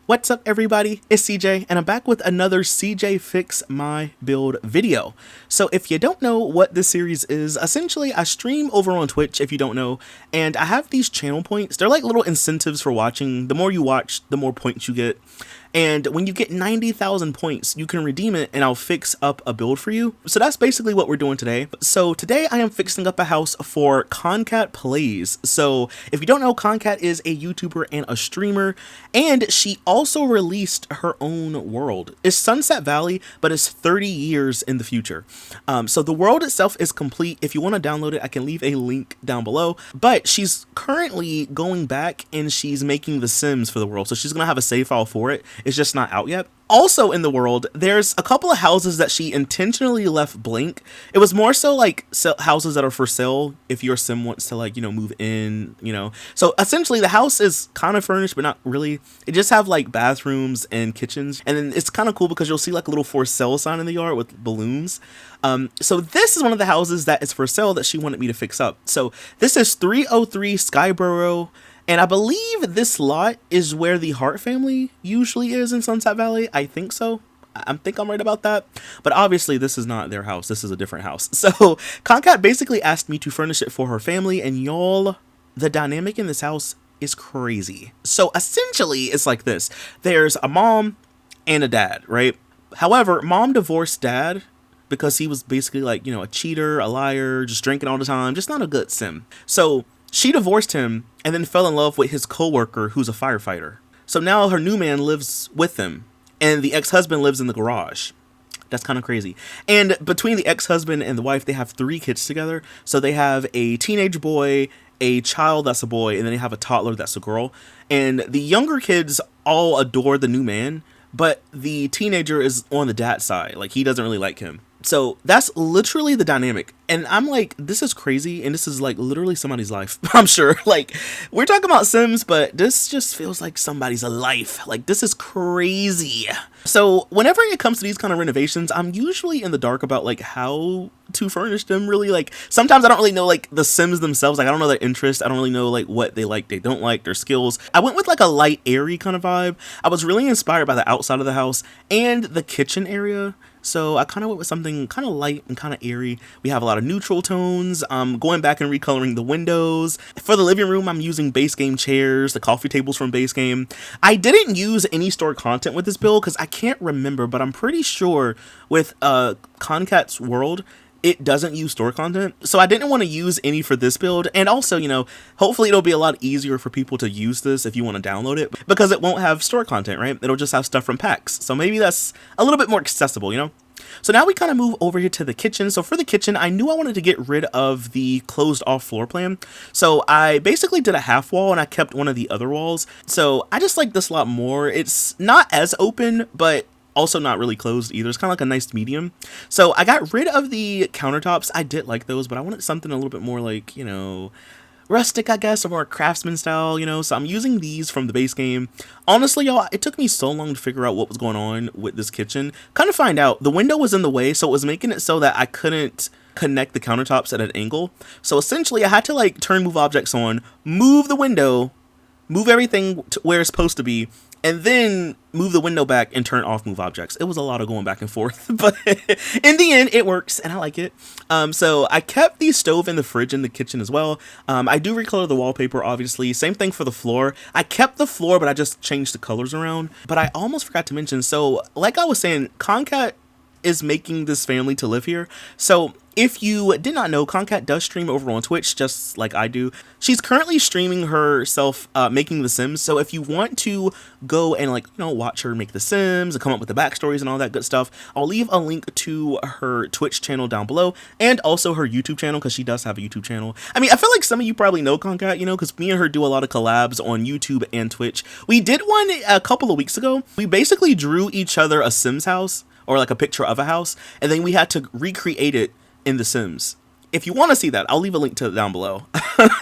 What's up everybody, it's CJ and I'm back with another CJ Fix My Build video. So if you don't know what this series is, essentially I stream over on Twitch if you don't know, and I have these channel points. They're like little incentives for watching. The more you watch, the more points you get. And when you get 90,000 points, you can redeem it and I'll fix up a build for you. So that's basically what we're doing today. So today I am fixing up a house for Cjplays. So if you don't know, Concat is a YouTuber and a streamer, and she also released her own world. It's Sunset Valley, but it's 30 years in the future. So the world itself is complete. If you want to download it, I can leave a link down below. But she's currently going back and she's making the Sims for the world. So she's going to have a save file for it. It's just not out yet. Also in the world, there's a couple of houses that she intentionally left blank. It was more so like houses that are for sale if your sim wants to, like, you know, move in, you know. So essentially the house is kind of furnished, but not really. It just have like bathrooms and kitchens. And then it's kind of cool because you'll see like a little for sale sign in the yard with balloons. So this is one of the houses that is for sale that she wanted me to fix up. So this is 303 Skyborough. And I believe this lot is where the Hart family usually is in Sunset Valley. I think so. I think I'm right about that. But obviously this is not their house. This is a different house. So Concat basically asked me to furnish it for her family. And y'all, the dynamic in this house is crazy. So essentially it's like this. There's a mom and a dad, right? However, mom divorced dad because he was basically like, you know, a cheater, a liar, just drinking all the time, just not a good sim. So she divorced him and then fell in love with his coworker who's a firefighter. So now her new man lives with them and the ex-husband lives in the garage. That's kind of crazy. And between the ex-husband and the wife, they have 3 kids together. So they have a teenage boy, a child that's a boy, and then they have a toddler that's a girl. And the younger kids all adore the new man, but the teenager is on the dad's side. Like, he doesn't really like him. So that's literally the dynamic. And I'm like, this is crazy. And this is like literally somebody's life. I'm sure. Like, we're talking about Sims, but this just feels like somebody's life. Like, this is crazy. So whenever it comes to these kind of renovations, I'm usually in the dark about like how to furnish them, really. Like, sometimes I don't really know like the Sims themselves. Like, I don't know their interests. I don't really know like what they like, they don't like, their skills. I went with like a light, airy kind of vibe. I was really inspired by the outside of the house and the kitchen area. So I kind of went with something kind of light and kind of airy. We have a lot of neutral tones. Going back and recoloring the windows. For the living room, I'm using base game chairs, the coffee tables from base game. I didn't use any stored content with this build because I can't remember, but I'm pretty sure with Concat's world, it doesn't use store content. So I didn't want to use any for this build. And also, you know, hopefully it'll be a lot easier for people to use this if you want to download it, because it won't have store content, right? It'll just have stuff from packs. So maybe that's a little bit more accessible, you know? So now we kind of move over here to the kitchen. So for the kitchen, I knew I wanted to get rid of the closed off floor plan. So I basically did a half wall and I kept one of the other walls. So I just like this a lot more. It's not as open, but also not really closed either. It's kind of like a nice medium. So I got rid of the countertops. I did like those, but I wanted something a little bit more like, you know, rustic, I guess, or more craftsman style, you know. So I'm using these from the base game. Honestly, y'all, it took me so long to figure out what was going on with this kitchen. Kind of find out the window was in the way, so it was making it so that I couldn't connect the countertops at an angle. So essentially I had to like turn move objects on, move the window, move everything to where it's supposed to be, and then move the window back and turn off move objects. It was a lot of going back and forth, but in the end, it works, and I like it. So I kept the stove and the fridge in the kitchen as well. I do recolor the wallpaper, obviously. Same thing for the floor. I kept the floor, but I just changed the colors around. But I almost forgot to mention, so like I was saying, Concat is making this family to live here. So if you did not know, Concat does stream over on Twitch, just like I do. She's currently streaming herself making the Sims. So if you want to go and, like, you know, watch her make the Sims and come up with the backstories and all that good stuff, I'll leave a link to her Twitch channel down below and also her YouTube channel, because she does have a YouTube channel. I mean, I feel like some of you probably know Concat, you know, because me and her do a lot of collabs on YouTube and Twitch. We did one a couple of weeks ago. We basically drew each other a Sims house, or like a picture of a house, and then we had to recreate it in The Sims. If you want to see that, I'll leave a link to it down below.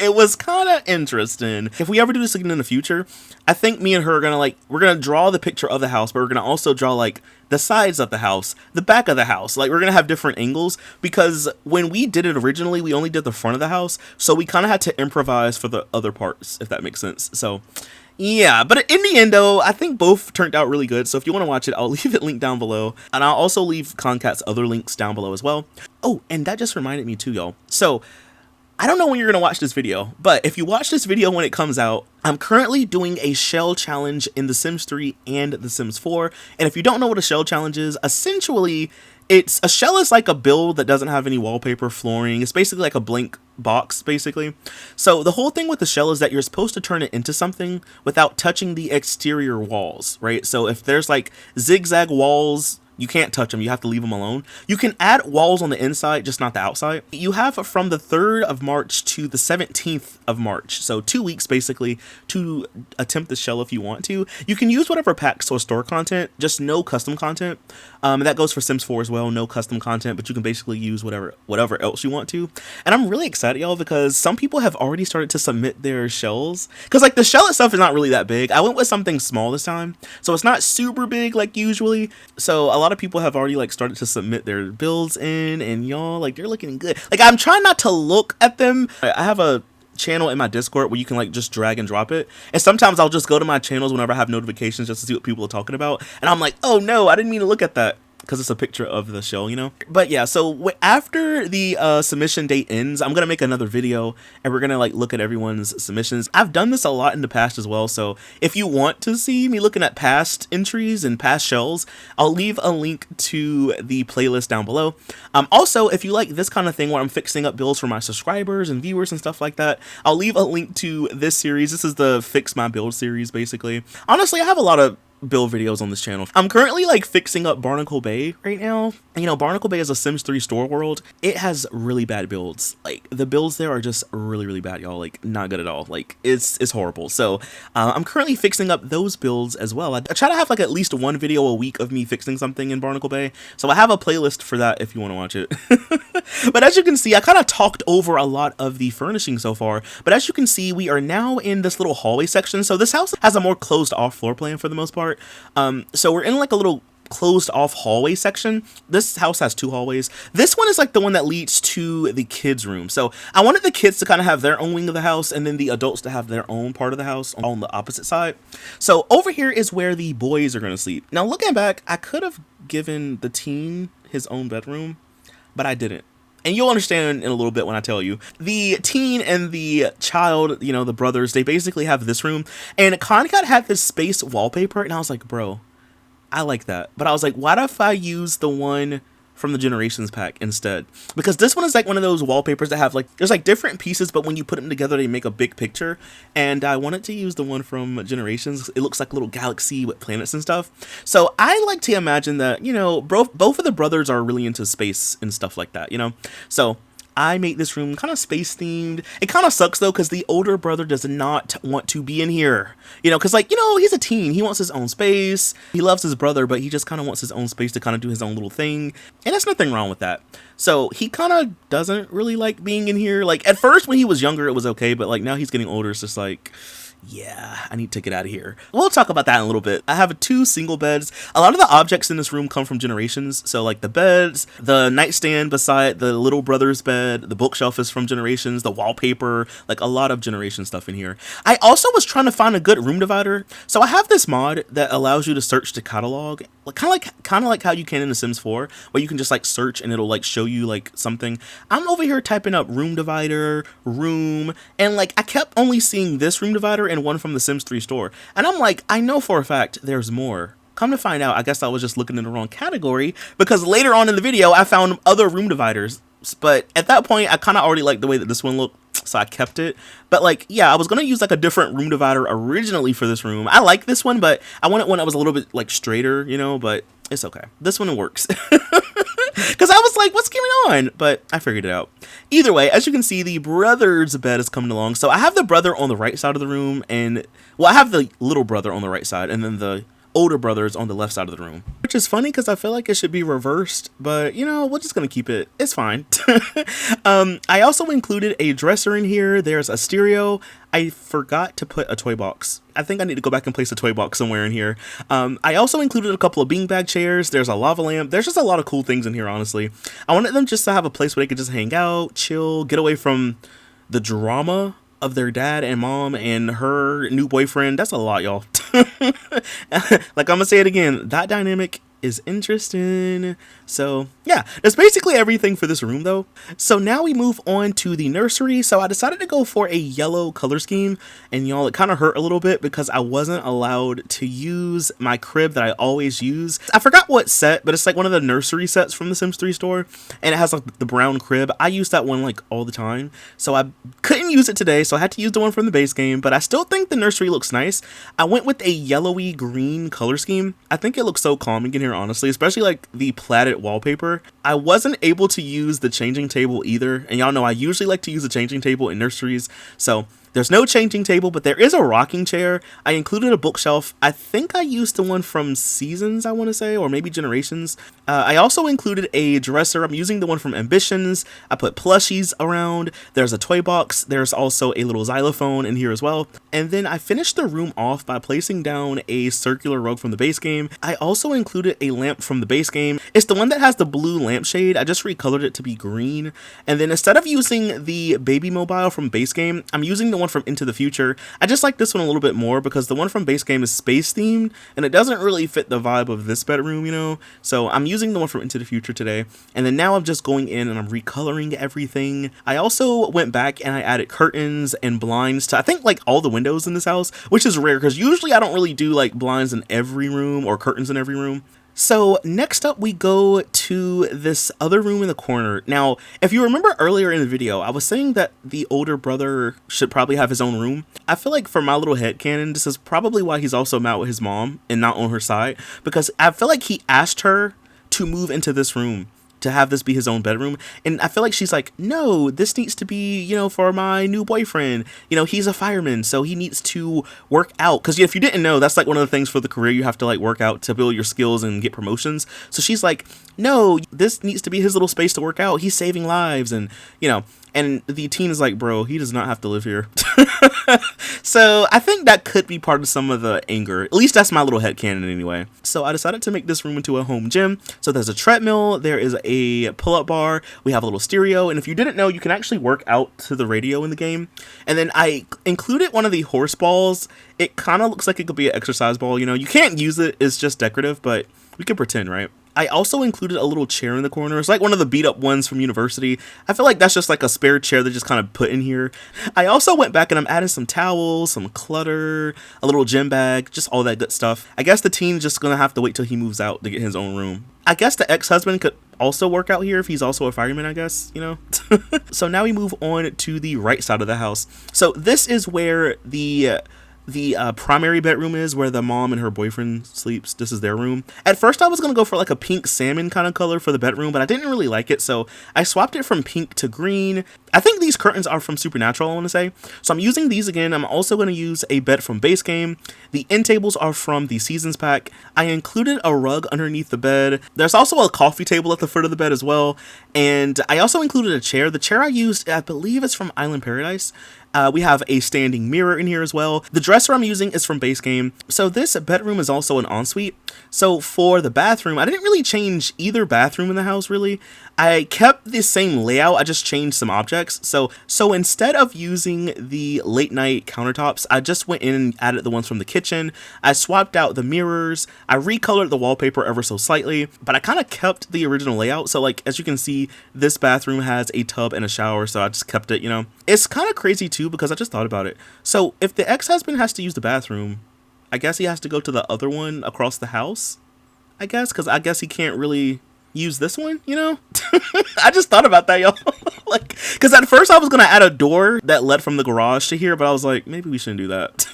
It was kind of interesting. If we ever do this again in the future, I think me and her are gonna, like, we're gonna draw the picture of the house, but we're gonna also draw like the sides of the house, the back of the house. Like, we're gonna have different angles, because when we did it originally, we only did the front of the house, so we kind of had to improvise for the other parts, if that makes sense. So Yeah, but in the end though, I think both turned out really good. So if you want to watch it, I'll leave it linked down below. And I'll also leave Concat's other links down below as well. Oh, and that just reminded me too, y'all. So I don't know when you're going to watch this video, but if you watch this video when it comes out, I'm currently doing a shell challenge in The Sims 3 and The Sims 4. And if you don't know what a shell challenge is, essentially, a shell is like a build that doesn't have any wallpaper, flooring. It's basically like a blank box, basically. So the whole thing with the shell is that you're supposed to turn it into something without touching the exterior walls, right? So if there's like zigzag walls, you can't touch them. You have to leave them alone. You can add walls on the inside, just not the outside. You have from the 3rd of March to the 17th of March. So 2 weeks basically to attempt the shell if you want to. You can use whatever packs or store content, just no custom content. That goes for Sims 4 as well, no custom content, but you can basically use whatever else you want to. And I'm really excited, y'all, because some people have already started to submit their shells. Because like the shell itself is not really that big. I went with something small this time, so it's not super big like usually. So a lot of people have already like started to submit their builds in, and y'all, like, they're looking good. Like, I'm trying not to look at them. I have a channel in my Discord where you can like just drag and drop it, and sometimes I'll just go to my channels whenever I have notifications just to see what people are talking about, and I'm like, oh no, I didn't mean to look at that, because it's a picture of the shell, you know. But yeah, so after the submission date ends, I'm gonna make another video and we're gonna like look at everyone's submissions. I've done this a lot in the past as well, so if you want to see me looking at past entries and past shells, I'll leave a link to the playlist down below. Also, if you like this kind of thing where I'm fixing up builds for my subscribers and viewers and stuff like that, I'll leave a link to this series. This is the Fix My Build series, basically. Honestly, I have a lot of build videos on this channel. I'm currently like fixing up Barnacle Bay right now. You know, Barnacle Bay is a Sims 3 store world. It has really bad builds. Like, the builds there are just really bad, y'all. Like, not good at all. Like, it's horrible. So I'm currently fixing up those builds as well. I try to have like at least one video a week of me fixing something in Barnacle Bay, so I have a playlist for that if you want to watch it. But as you can see, I kind of talked over a lot of the furnishing so far, but as you can see, we are now in this little hallway section. So this house has a more closed off floor plan for the most part. So we're in like a little closed off hallway section. This house has 2 hallways. This one is like the one that leads to the kids' room. So I wanted the kids to kind of have their own wing of the house, and then the adults to have their own part of the house on the opposite side. So over here is where the boys are going to sleep. Now, looking back, I could have given the teen his own bedroom, but I didn't. And you'll understand in a little bit when I tell you. The teen and the child, you know, the brothers, they basically have this room. And Concat had this space wallpaper, and I was like, bro, I like that. But I was like, what if I use the one from the Generations pack instead? Because this one is like one of those wallpapers that have like, there's like different pieces, but when you put them together, they make a big picture. And I wanted to use the one from Generations. It looks like a little galaxy with planets and stuff. So I like to imagine that, you know, both of the brothers are really into space and stuff like that, you know? So I made this room kind of space themed. It kind of sucks though, because the older brother does not want to be in here, you know, because like, you know, he's a teen. He wants his own space. He loves his brother, but he just kind of wants his own space to kind of do his own little thing. And there's nothing wrong with that. So he kind of doesn't really like being in here. Like, at first when he was younger, it was okay. But like now he's getting older. It's just like, yeah, I need to get out of here. We'll talk about that in a little bit. I have 2 single beds. A lot of the objects in this room come from Generations. So like the beds, the nightstand beside the little brother's bed, the bookshelf is from Generations, the wallpaper, like a lot of Generation stuff in here. I also was trying to find a good room divider. So I have this mod that allows you to search the catalog, like kind of like how you can in The Sims 4, where you can just like search and it'll like show you like something. I'm over here typing up room divider, room, and like I kept only seeing this room divider and one from the Sims 3 store. And I'm like, I know for a fact there's more. Come to find out, I guess I was just looking in the wrong category, because later on in the video, I found other room dividers. But at that point, I kind of already liked the way that this one looked, so I kept it. But like, yeah, I was going to use like a different room divider originally for this room. I like this one, but I wanted one that was a little bit like straighter, you know, but it's okay. This one works. Because I was like, what's going on? But I figured it out. Either way, as you can see, the brother's bed is coming along. So I have the brother on the right side of the room, and, well, I have the little brother on the right side, and then the older brother is on the left side of the room. Which is funny because I feel like it should be reversed, but, you know, we're just going to keep it. It's fine. I also included a dresser in here. There's a stereo. I forgot to put a toy box. I think I need to go back and place a toy box somewhere in here. I also included a couple of beanbag chairs. There's a lava lamp. There's just a lot of cool things in here, honestly. I wanted them just to have a place where they could just hang out, chill, get away from the drama of their dad and mom and her new boyfriend. That's a lot, y'all. Like, I'm gonna say it again, that dynamic is interesting. So yeah, that's basically everything for this room though. So now we move on to the nursery. So I decided to go for a yellow color scheme, and y'all, it kind of hurt a little bit because I wasn't allowed to use my crib that I always use. I forgot what set, but it's like one of the nursery sets from the Sims 3 store, and it has like the brown crib. I use that one like all the time, so I couldn't use it today, so I had to use the one from the base game, but I still think the nursery looks nice. I went with a yellowy green color scheme. I think it looks so calming in here, honestly, especially like the platted wallpaper. I wasn't able to use the changing table either, and y'all know I usually like to use the changing table in nurseries, so there's no changing table, but there is a rocking chair. I included a bookshelf. I think I used the one from Seasons, I want to say, or maybe Generations. I also included a dresser. I'm using the one from Ambitions. I put plushies around. There's a toy box. There's also a little xylophone in here as well. And then I finished the room off by placing down a circular rug from the base game. I also included a lamp from the base game. It's the one that has the blue lampshade. I just recolored it to be green. And then instead of using the baby mobile from base game, I'm using the one from Into the Future. I just like this one a little bit more because the one from base game is space themed and it doesn't really fit the vibe of this bedroom, you know? So I'm using the one from Into the Future today. And then now I'm just going in and I'm recoloring everything. I also went back and I added curtains and blinds to, I think, like all the windows in this house, which is rare because usually I don't really do like blinds in every room or curtains in every room. So next up we go to this other room in the corner. Now, if you remember earlier in the video, I was saying that the older brother should probably have his own room. I feel like for my little headcanon, this is probably why he's also mad with his mom and not on her side, because I feel like he asked her to move into this room, to have this be his own bedroom, and I feel like she's like, no, this needs to be, you know, for my new boyfriend, you know, he's a fireman, so he needs to work out, because if you didn't know, that's like one of the things for the career, you have to like work out to build your skills and get promotions. So she's like, no, this needs to be his little space to work out, he's saving lives, and you know, and the teen is like, bro, he does not have to live here. So I think that could be part of some of the anger. At least that's my little headcanon anyway. So I decided to make this room into a home gym. So there's a treadmill, there is a pull-up bar, we have a little stereo, and if you didn't know, you can actually work out to the radio in the game. And then I included one of the horse balls. It kind of looks like it could be an exercise ball, you know. You can't use it, it's just decorative, but we can pretend, right? I also included a little chair in the corner. It's like one of the beat up ones from university. I feel like that's just like a spare chair that just kind of put in here. I also went back and I'm adding some towels, some clutter, a little gym bag, just all that good stuff. I guess the teen's just gonna have to wait till he moves out to get his own room. I guess the ex-husband could also work out here if he's also a fireman, I guess, you know? So now we move on to the right side of the house. So this is where the primary bedroom is, where the mom and her boyfriend sleeps. This is their room. At first I was gonna go for like a pink salmon kind of color for the bedroom, but I didn't really like it, so I swapped it from pink to green. I think these curtains are from Supernatural, I want to say, so I'm using these again. I'm also going to use a bed from base game. The end tables are from the Seasons pack. I included a rug underneath the bed. There's also a coffee table at the foot of the bed as well, and I also included a chair. The chair I used, I believe it's from Island Paradise. We have a standing mirror in here as well. The dresser I'm using is from base game. So this bedroom is also an ensuite. So for the bathroom, I didn't really change either bathroom in the house, really. I kept the same layout, I just changed some objects. So instead of using the late night countertops, I just went in and added the ones from the kitchen. I swapped out the mirrors. I recolored the wallpaper ever so slightly, but I kind of kept the original layout. So like, as you can see, this bathroom has a tub and a shower, so I just kept it, you know. It's kind of crazy too, because I just thought about it. So if the ex-husband has to use the bathroom, I guess he has to go to the other one across the house, I guess, because I guess he can't really use this one, you know. I just thought about that, y'all. Like, because at first I was gonna add a door that led from the garage to here, but I was like, maybe we shouldn't do that.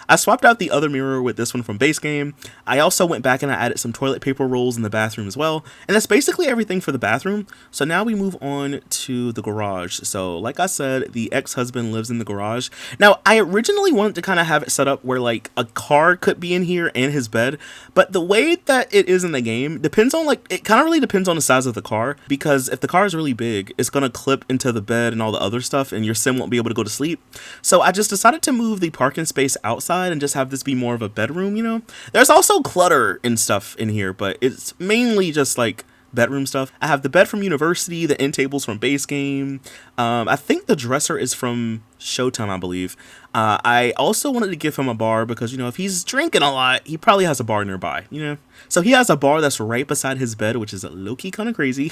I swapped out the other mirror with this one from base game. I also went back and I added some toilet paper rolls in the bathroom as well, and that's basically everything for the bathroom. So now we move on to the garage. So like I said, the ex-husband lives in the garage. Now I originally wanted to kind of have it set up where like a car could be in here and his bed, but the way that it is in the game depends on, like, it kind of really depends on the size of the car, because if the car is really big, it's gonna clip into the bed and all the other stuff, and your sim won't be able to go to sleep. So I just decided to move the parking space outside and just have this be more of a bedroom, you know. There's also clutter and stuff in here, but it's mainly just like bedroom stuff. I have the bed from University, the end tables from Base Game. I think the dresser is from Showtime, I believe. I also wanted to give him a bar because, you know, if he's drinking a lot, he probably has a bar nearby, you know? So he has a bar that's right beside his bed, which is low-key kind of crazy.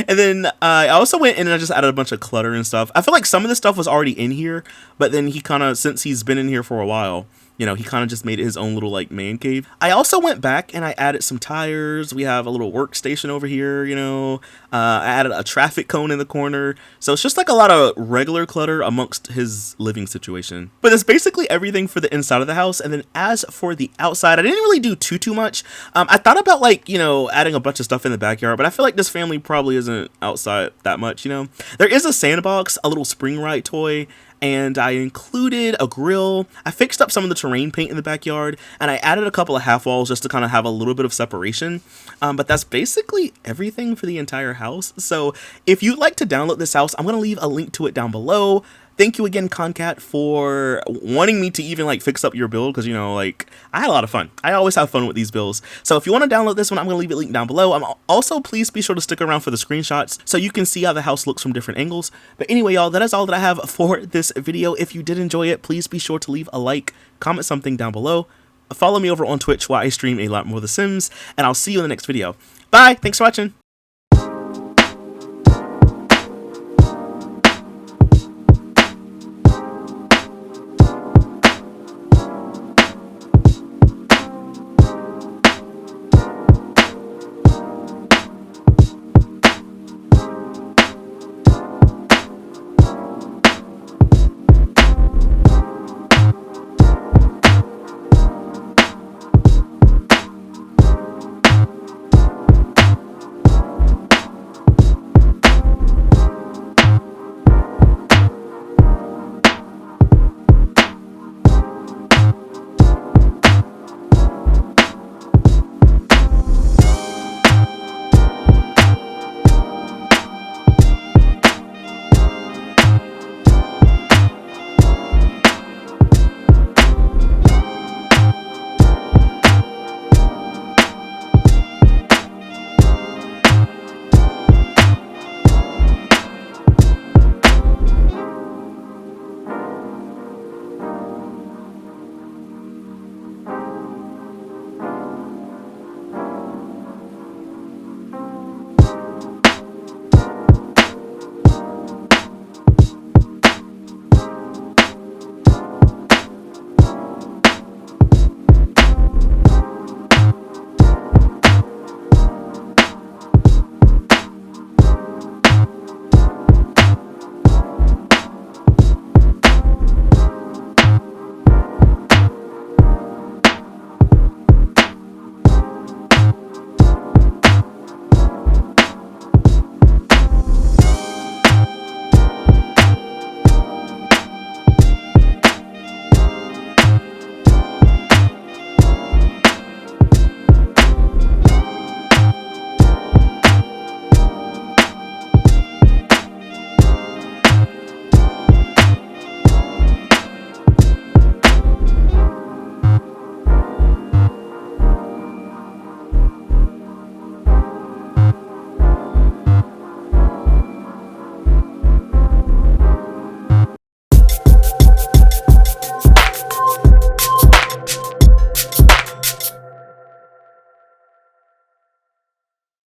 And then I also went in and I just added a bunch of clutter and stuff. I feel like some of this stuff was already in here, but then he kind of, since he's been in here for a while, you know, he kind of just made it his own little like man cave. I also went back and I added some tires. We have a little workstation over here, you know. I added a traffic cone in the corner. So it's just like a lot of regular clutter amongst his living situation. But that's basically everything for the inside of the house. And then as for the outside, I didn't really do too much. I thought about like, you know, adding a bunch of stuff in the backyard, but I feel like this family probably isn't outside that much, you know. There is a sandbox, a little spring ride toy, and I included a grill. I fixed up some of the terrain paint in the backyard, and I added a couple of half walls just to kind of have a little bit of separation. But that's basically everything for the entire house. So if you'd like to download this house, I'm going to leave a link to it down below. Thank you again, Concat, for wanting me to even like fix up your build, because, you know, like, I had a lot of fun. I always have fun with these builds. So if you want to download this one, I'm going to leave it linked down below. Also, please be sure to stick around for the screenshots so you can see how the house looks from different angles. But anyway, y'all, that is all that I have for this video. If you did enjoy it, please be sure to leave a like, comment something down below. Follow me over on Twitch, where I stream a lot more of The Sims, and I'll see you in the next video. Bye! Thanks for watching!